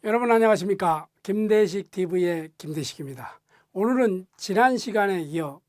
여러분 안녕하십니까? 김대식 TV의 김대식입니다. 오늘은 지난 시간에 이어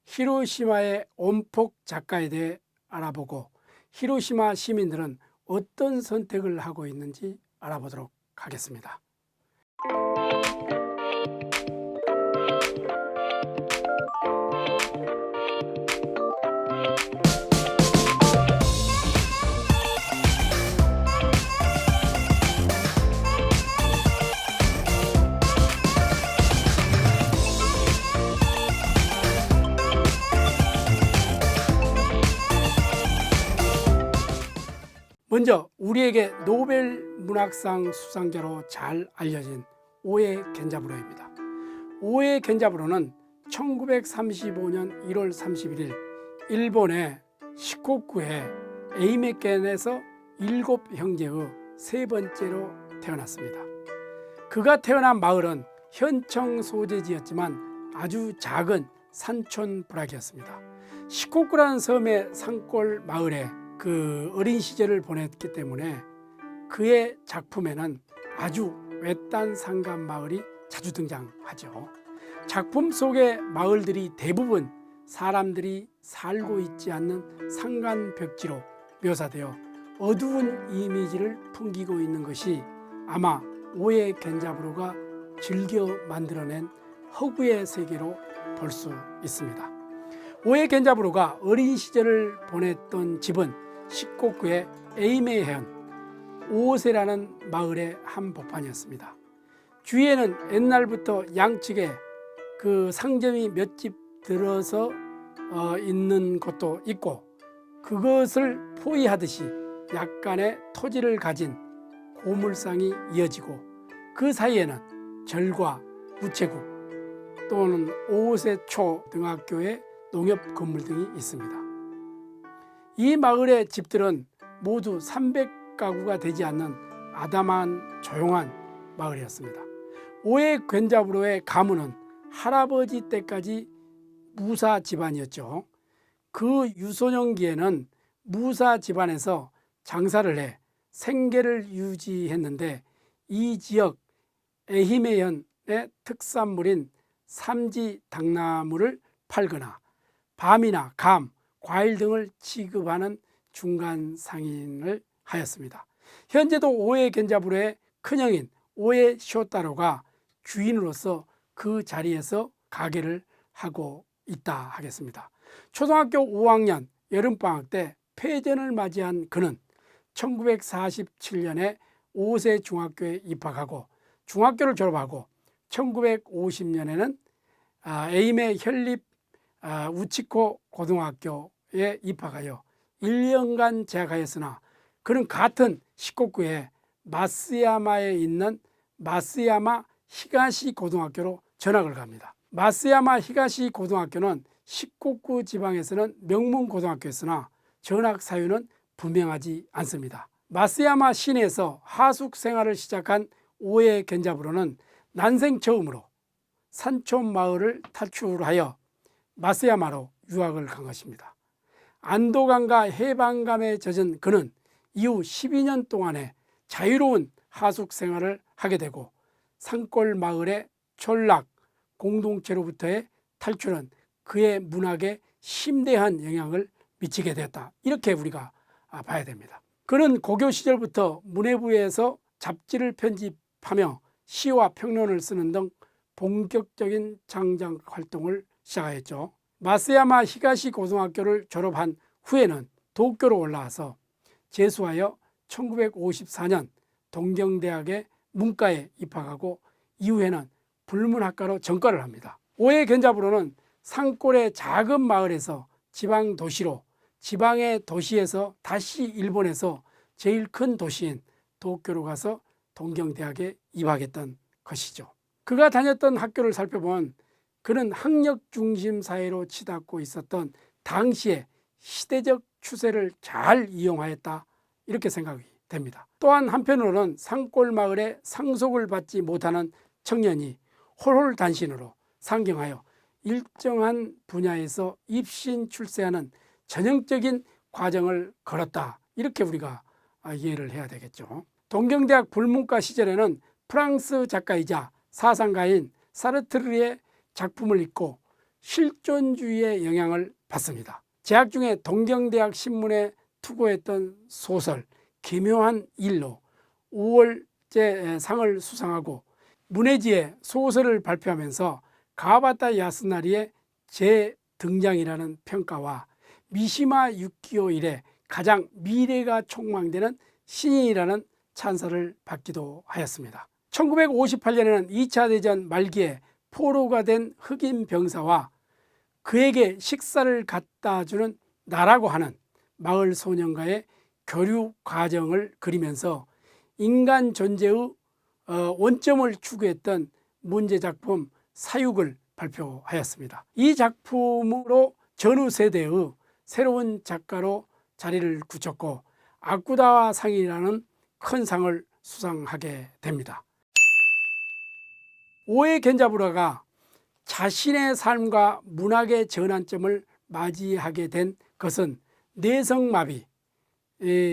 히로시마의 온폭 작가에 대해 알아보고 히로시마 시민들은 어떤 선택을 하고 있는지 알아보도록 하겠습니다. 먼저 우리에게 노벨 문학상 수상자로 잘 알려진 오에 겐자부로입니다. 오에 겐자부로는 1935년 1월 31일 일본의 시코쿠의 에이메켄에서 7형제의 세 번째로 태어났습니다. 그가 태어난 마을은 현청 소재지였지만 아주 작은 산촌 부락이었습니다. 시코쿠라는 섬의 산골 마을에 그 어린 시절을 보냈기 때문에 그의 작품에는 아주 외딴 산간 마을이 자주 등장하죠. 작품 속의 마을들이 대부분 사람들이 살고 있지 않는 산간 벽지로 묘사되어 어두운 이미지를 풍기고 있는 것이 아마 오에 겐자부로가 즐겨 만들어낸 허구의 세계로 볼 수 있습니다. 오에 겐자부로가 어린 시절을 보냈던 집은 시코쿠의 에이메현 오세라는 마을의 한복판이었습니다. 주위에는 옛날부터 양측에 그 상점이 몇 집 들어서 있는 곳도 있고 그것을 포위하듯이 약간의 토지를 가진 고물상이 이어지고 그 사이에는 절과 우체국 또는 오세초 등학교의 농협 건물 등이 있습니다. 이 마을의 집들은 모두 300가구가 되지 않는 아담한 조용한 마을이었습니다. 오에 겐자부로의 가문은 할아버지 때까지 무사 집안이었죠. 그 유소년기에는 무사 집안에서 장사를 해 생계를 유지했는데 이 지역 에히메현의 특산물인 삼지 당나무를 팔거나 밤이나 감, 과일 등을 취급하는 중간 상인을 하였습니다. 현재도 오에 겐자부로의 큰형인 오에 쇼타로가 주인으로서 그 자리에서 가게를 하고 있다 하겠습니다. 초등학교 5학년 여름방학 때 폐전을 맞이한 그는 1947년에 오세 중학교에 입학하고 중학교를 졸업하고 1950년에는 에이메 현립 우치코 고등학교에 입학하여 1년간 재학하였으나 그는 같은 시코쿠의 마쓰야마에 있는 마쓰야마 히가시 고등학교로 전학을 갑니다. 마쓰야마 히가시 고등학교는 시코쿠 지방에서는 명문 고등학교였으나 전학 사유는 분명하지 않습니다. 마쓰야마 시내에서 하숙 생활을 시작한 오에 겐자부로는 난생 처음으로 산촌 마을을 탈출하여 마쓰야마로 유학을 간 것입니다. 안도감과 해방감에 젖은 그는 이후 12년 동안의 자유로운 하숙 생활을 하게 되고 산골 마을의 촌락 공동체로부터의 탈출은 그의 문학에 심대한 영향을 미치게 되었다. 이렇게 우리가 봐야 됩니다. 그는 고교 시절부터 문예부에서 잡지를 편집하며 시와 평론을 쓰는 등 본격적인 창작 활동을 시작하였죠. 마쓰야마 히가시 고등학교를 졸업한 후에는 도쿄로 올라와서 재수하여 1954년 동경대학의 문과에 입학하고 이후에는 불문학과로 전과를 합니다. 오에 겐자부로는 산골의 작은 마을에서 지방 도시로 지방의 도시에서 다시 일본에서 제일 큰 도시인 도쿄로 가서 동경대학에 입학했던 것이죠. 그가 다녔던 학교를 살펴보면 그는 학력 중심 사회로 치닫고 있었던 당시의 시대적 추세를 잘 이용하였다 이렇게 생각이 됩니다. 또한 한편으로는 산골 마을에 상속을 받지 못하는 청년이 홀홀단신으로 상경하여 일정한 분야에서 입신 출세하는 전형적인 과정을 걸었다 이렇게 우리가 이해를 해야 되겠죠. 동경대학 불문과 시절에는 프랑스 작가이자 사상가인 사르트르의 작품을 읽고 실존주의의 영향을 받습니다. 재학 중에 동경대학 신문에 투고했던 소설 기묘한 일로 5월제 상을 수상하고 문해지에 소설을 발표하면서 가바타 야스나리의 재등장이라는 평가와 미시마 유키오 이래 가장 미래가 촉망되는 신인이라는 찬사를 받기도 하였습니다. 1958년에는 2차 대전 말기에 포로가 된 흑인 병사와 그에게 식사를 갖다 주는 나라고 하는 마을 소년과의 교류 과정을 그리면서 인간 존재의 원점을 추구했던 문제작품 사육을 발표하였습니다. 이 작품으로 전후 세대의 새로운 작가로 자리를 굳혔고 아쿠다와 상이라는 큰 상을 수상하게 됩니다. 오에 겐자부라가 자신의 삶과 문학의 전환점을 맞이하게 된 것은 뇌성마비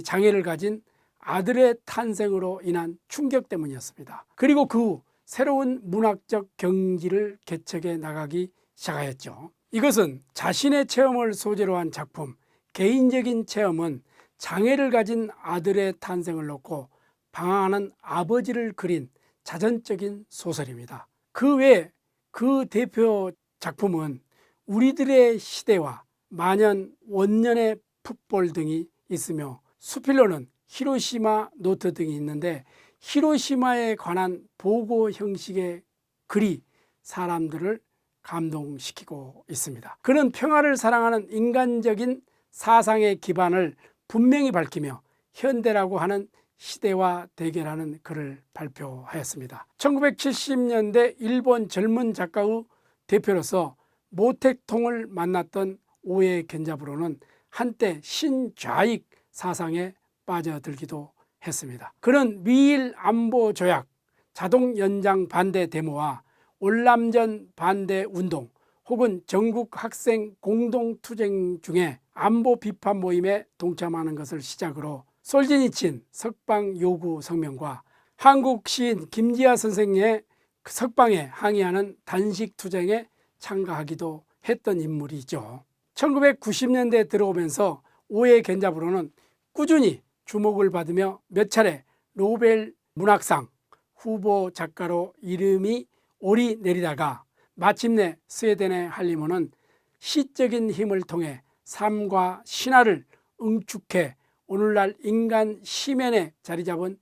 장애를 가진 아들의 탄생으로 인한 충격 때문이었습니다. 그리고 그 후 새로운 문학적 경지를 개척해 나가기 시작하였죠. 이것은 자신의 체험을 소재로 한 작품, 개인적인 체험은 장애를 가진 아들의 탄생을 놓고 방황하는 아버지를 그린 자전적인 소설입니다. 그 외에 그 대표 작품은 우리들의 시대와 만년 원년의 풋볼 등이 있으며 수필로는 히로시마 노트 등이 있는데 히로시마에 관한 보고 형식의 글이 사람들을 감동시키고 있습니다. 그는 평화를 사랑하는 인간적인 사상의 기반을 분명히 밝히며 현대라고 하는 시대와 대결하는 글을 발표하였습니다. 1970년대 일본 젊은 작가의 대표로서 모택통을 만났던 오에 겐자부로는 한때 신좌익 사상에 빠져들기도 했습니다. 그는 미일 안보 조약, 자동 연장 반대 데모와 월남전 반대 운동 혹은 전국 학생 공동투쟁 중에 안보 비판 모임에 동참하는 것을 시작으로 솔제니친 석방 요구 성명과 한국 시인 김지아 선생의 석방에 항의하는 단식 투쟁에 참가하기도 했던 인물이죠. 1990년대에 들어오면서 오에 겐자부로는 꾸준히 주목을 받으며 몇 차례 노벨 문학상 후보 작가로 이름이 오리내리다가 마침내 스웨덴의 할리모는 시적인 힘을 통해 삶과 신화를 응축해 오늘날 인간 시면에 자리잡은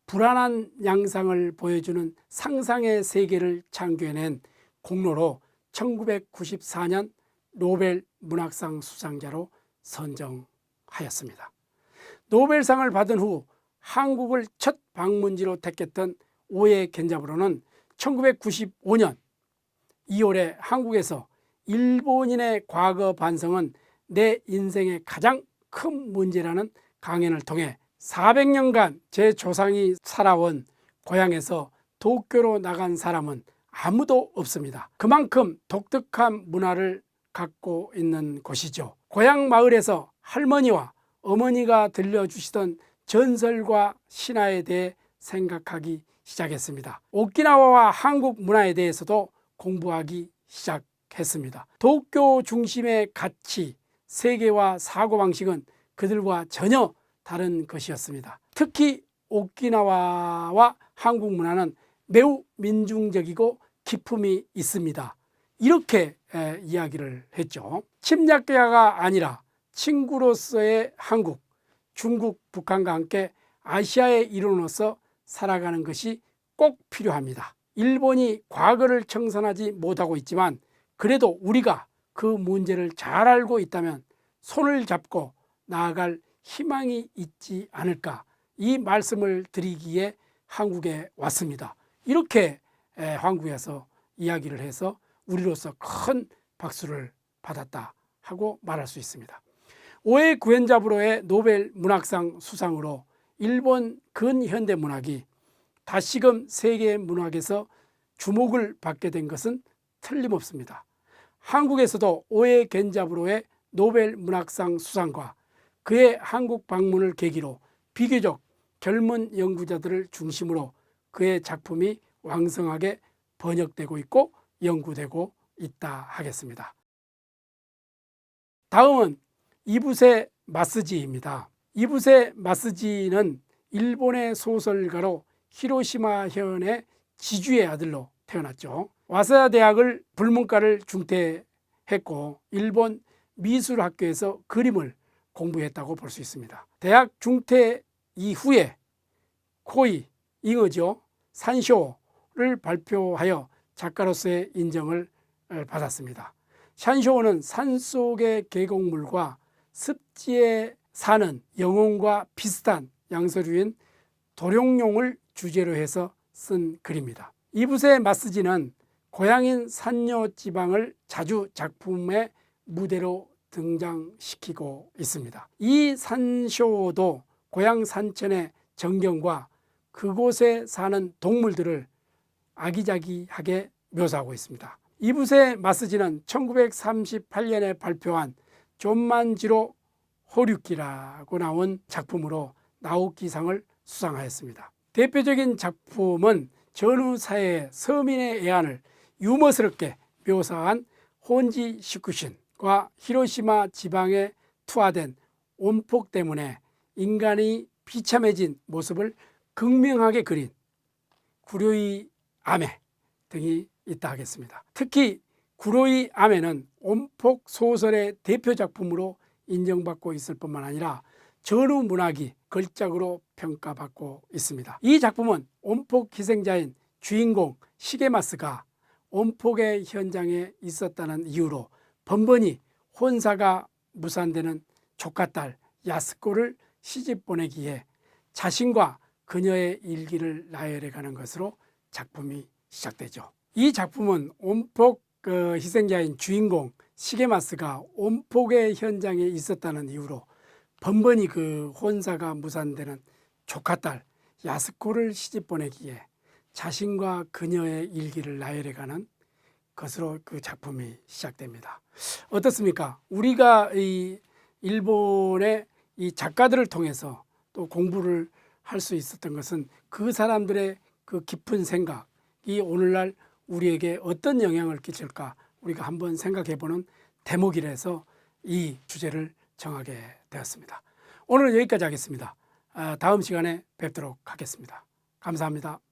불안한 양상을 보여주는 상상의 세계를 창조해낸 공로로 1994년 노벨 문학상 수상자로 선정하였습니다. 노벨상을 받은 후 한국을 첫 방문지로 택했던 오에 겐자부로는 1995년 2월에 한국에서 일본인의 과거 반성은 내 인생의 가장 큰 문제라는 강연을 통해 400년간 제 조상이 살아온 고향에서 도쿄로 나간 사람은 아무도 없습니다. 그만큼 독특한 문화를 갖고 있는 곳이죠. 고향 마을에서 할머니와 어머니가 들려주시던 전설과 신화에 대해 생각하기 시작했습니다. 오키나와와 한국 문화에 대해서도 공부하기 시작했습니다. 도쿄 중심의 가치, 세계와 사고방식은 그들과 전혀 다른 것이었습니다. 특히 오키나와와 한국 문화는 매우 민중적이고 기품이 있습니다. 이렇게 이야기를 했죠. 침략자가 아니라 친구로서의 한국, 중국, 북한과 함께 아시아의 일원으로서 살아가는 것이 꼭 필요합니다. 일본이 과거를 청산하지 못하고 있지만 그래도 우리가 그 문제를 잘 알고 있다면 손을 잡고 나아갈 희망이 있지 않을까, 이 말씀을 드리기에 한국에 왔습니다. 이렇게 한국에서 이야기를 해서 우리로서 큰 박수를 받았다 하고 말할 수 있습니다. 오에 구엔자부로의 노벨 문학상 수상으로 일본 근현대 문학이 다시금 세계 문학에서 주목을 받게 된 것은 틀림없습니다. 한국에서도 오에 겐자부로의 노벨 문학상 수상과 그의 한국 방문을 계기로 비교적 젊은 연구자들을 중심으로 그의 작품이 왕성하게 번역되고 있고 연구되고 있다 하겠습니다. 다음은 이부세 마쓰지입니다. 이부세 마쓰지는 일본의 소설가로 히로시마 현의 지주의 아들로 태어났죠. 와세다 대학을 불문과를 중퇴했고 일본 미술학교에서 그림을 공부했다고 볼 수 있습니다. 대학 중퇴 이후에 코이, 잉어죠, 산쇼를 발표하여 작가로서의 인정을 받았습니다. 산쇼는 산속의 계곡물과 습지에 사는 영혼과 비슷한 양서류인 도룡뇽을 주제로 해서 쓴 글입니다. 이부세 마쓰지는 고향인 산요 지방을 자주 작품의 무대로 등장시키고 있습니다. 이 산쇼도 고향 산천의 전경과 그곳에 사는 동물들을 아기자기하게 묘사하고 있습니다. 이부세 마쓰지는 1938년에 발표한 존만지로 호류키라고 나온 작품으로 나우키상을 수상하였습니다. 대표적인 작품은 전후 사회의 서민의 애환을 유머스럽게 묘사한 혼지 시쿠신과 히로시마 지방에 투하된 온폭 때문에 인간이 비참해진 모습을 극명하게 그린 구로이 아메 등이 있다 하겠습니다. 특히 구로이 아메는 온폭 소설의 대표 작품으로 인정받고 있을 뿐만 아니라 전후 문학이 걸작으로 평가받고 있습니다. 이 작품은 온폭 희생자인 주인공 시게마스가 온폭의 현장에 있었다는 이유로 번번이 혼사가 무산되는 조카딸 야스코를 시집 보내기에 자신과 그녀의 일기를 나열해가는 것으로 작품이 시작되죠. 이 작품은 온폭 희생자인 주인공 시게마스가 온폭의 현장에 있었다는 이유로 번번이 그 혼사가 무산되는 조카딸 야스코를 시집 보내기에 자신과 그녀의 일기를 나열해가는 것으로 그 작품이 시작됩니다. 어떻습니까? 우리가 이 일본의 이 작가들을 통해서 또 공부를 할 수 있었던 것은 그 사람들의 그 깊은 생각이 오늘날 우리에게 어떤 영향을 끼칠까 우리가 한번 생각해보는 대목이라서 이 주제를 정하게 되었습니다. 오늘은 여기까지 하겠습니다. 다음 시간에 뵙도록 하겠습니다. 감사합니다.